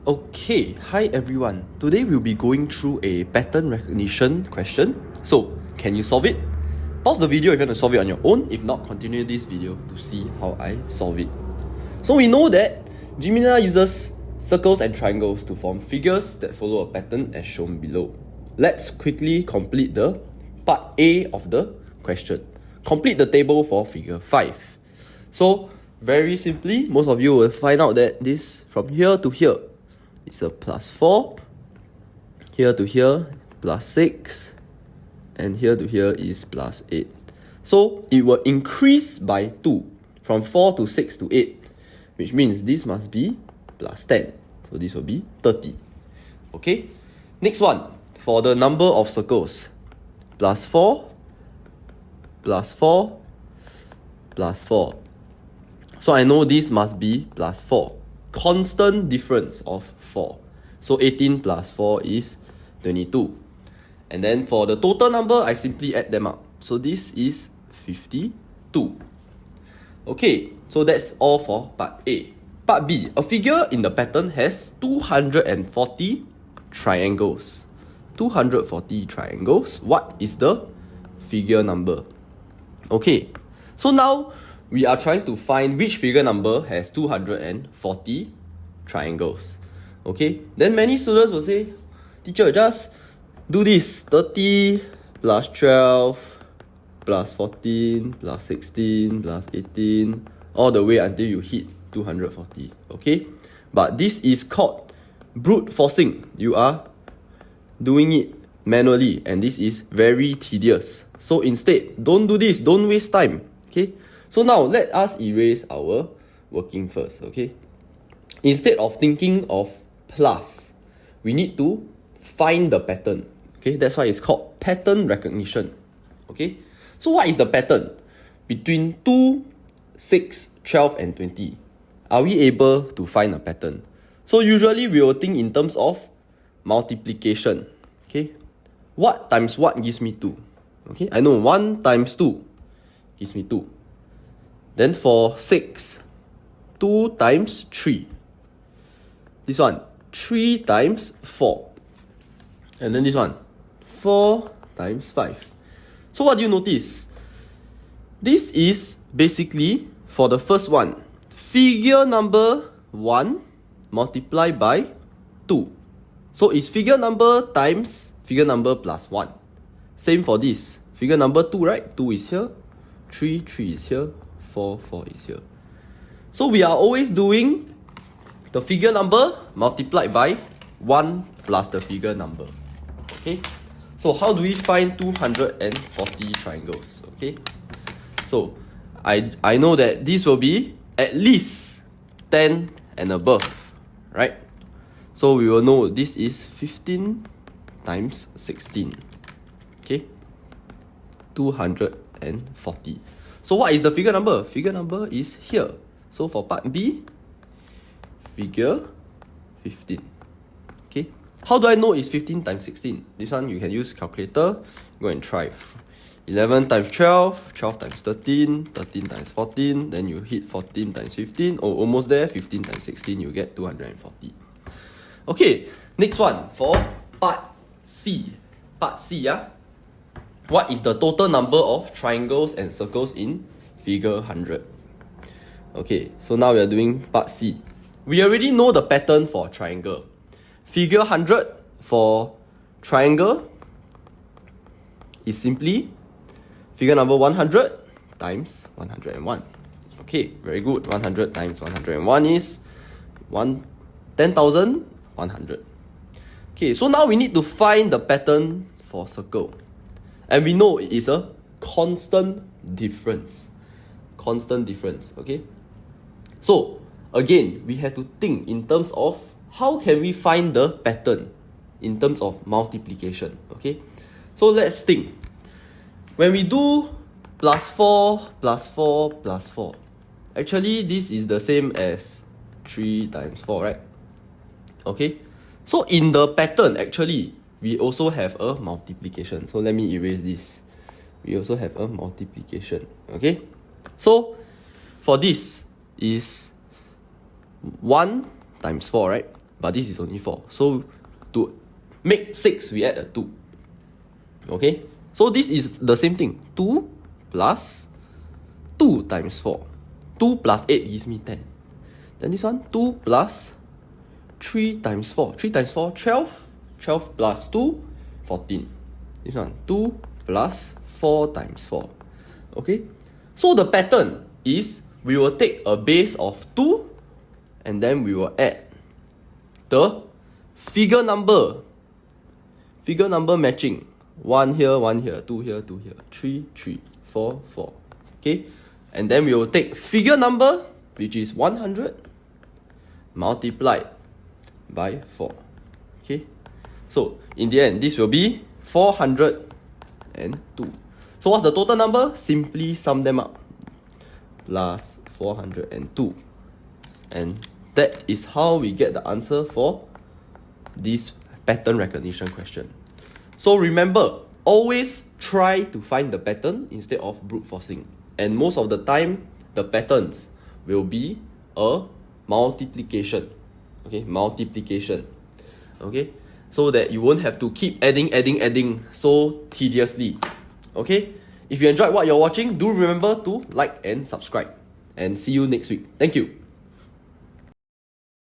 Okay, hi everyone. Today we'll be going through a pattern recognition question. So, can you solve it? Pause the video if you want to solve it on your own. If not, continue this video to see how I solve it. So we know that Gemini uses circles and triangles to form figures that follow a pattern as shown below. Let's quickly complete the part A of the question. Complete the table for figure 5. So, very simply, most of you will find out that this from here to here is a plus 4, here to here plus 6, and here to here is plus 8. So it will increase by 2 from 4 to 6 to 8, which means this must be plus 10. So this will be 30. Okay, next one for the number of circles, plus 4, plus 4, plus 4. So I know this must be plus 4. Constant difference of 4. So 18 plus 4 is 22. And then for the total number, I simply add them up. So this is 52. Okay, so that's all for part A. Part B, a figure in the pattern has 240 triangles. 240 triangles. What is the figure number? Okay, so now we are trying to find which figure number has 240 triangles. Okay, then many students will say, teacher, just do this 30 plus 12 plus 14 plus 16 plus 18 all the way until you hit 240. Okay, but this is called brute forcing. You are doing it manually and this is very tedious. So instead, don't do this, don't waste time. Okay, so now let us erase our working first. Okay, instead of thinking of plus, we need to find the pattern. Okay, that's why it's called pattern recognition. Okay, so what is the pattern? Between 2, 6, 12 and 20, are we able to find a pattern? So usually we will think in terms of multiplication. Okay, what times what gives me 2? Okay, I know 1 times 2 gives me 2. Then for 6, 2 times 3. This one, 3 times 4. And then this one, 4 times 5. So what do you notice? This is basically, for the first one, figure number 1 multiplied by 2. So it's figure number times figure number plus 1. Same for this. Figure number 2, right? 2 is here, 3 is here, 4 is here. So we are always doing the figure number multiplied by 1 plus the figure number. Okay, so how do we find 240 triangles? Okay, so I know that this will be at least 10 and above, right? So we will know this is 15 times 16. Okay, 240. So what is the figure number? Figure number is here. So for part B, figure 15. Okay, how do I know it's 15 times 16? This one you can use calculator. Go and try. 11 times 12, 12 times 13, 13 times 14, then you hit 14 times 15, or almost there, 15 times 16, you get 240. Okay, next one for part C. Part C, yeah? What is the total number of triangles and circles in figure 100? Okay, so now we are doing part C. We already know the pattern for triangle. Figure 100 for triangle is simply figure number 100 times 101. Okay, very good. 100 times 101 is 10,100. Okay, so now we need to find the pattern for circle. And we know it is a constant difference. Constant difference, okay? So, again, we have to think in terms of how can we find the pattern in terms of multiplication, okay? So let's think. When we do plus 4, plus 4, plus 4, actually this is the same as 3 times 4, right? Okay? So in the pattern, actually, we also have a multiplication. So let me erase this. We also have a multiplication, okay? So for this is 1 times 4, right? but this is only 4. So to make 6, we add a 2. Okay, so this is the same thing. 2 plus 2 times 4. 2 plus 8 gives me 10. Then this one, 2 plus 3 times 4. 3 times 4, 12. 12 plus 2, 14. This one, 2 plus 4 times 4. Okay, so the pattern is we will take a base of 2 and then we will add the figure number. Figure number matching. 1 here, 1 here, 2 here, 2 here, 3, 3, 4, 4. Okay, and then we will take figure number, which is 100, multiplied by 4. Okay, so in the end, this will be 402. So what's the total number? Simply sum them up. Plus 402. And that is how we get the answer for this pattern recognition question. So remember, always try to find the pattern instead of brute forcing. And most of the time, the patterns will be a multiplication. Okay, multiplication. Okay, so that you won't have to keep adding so tediously. Okay, if you enjoyed what you're watching, do remember to like and subscribe. And see you next week. Thank you.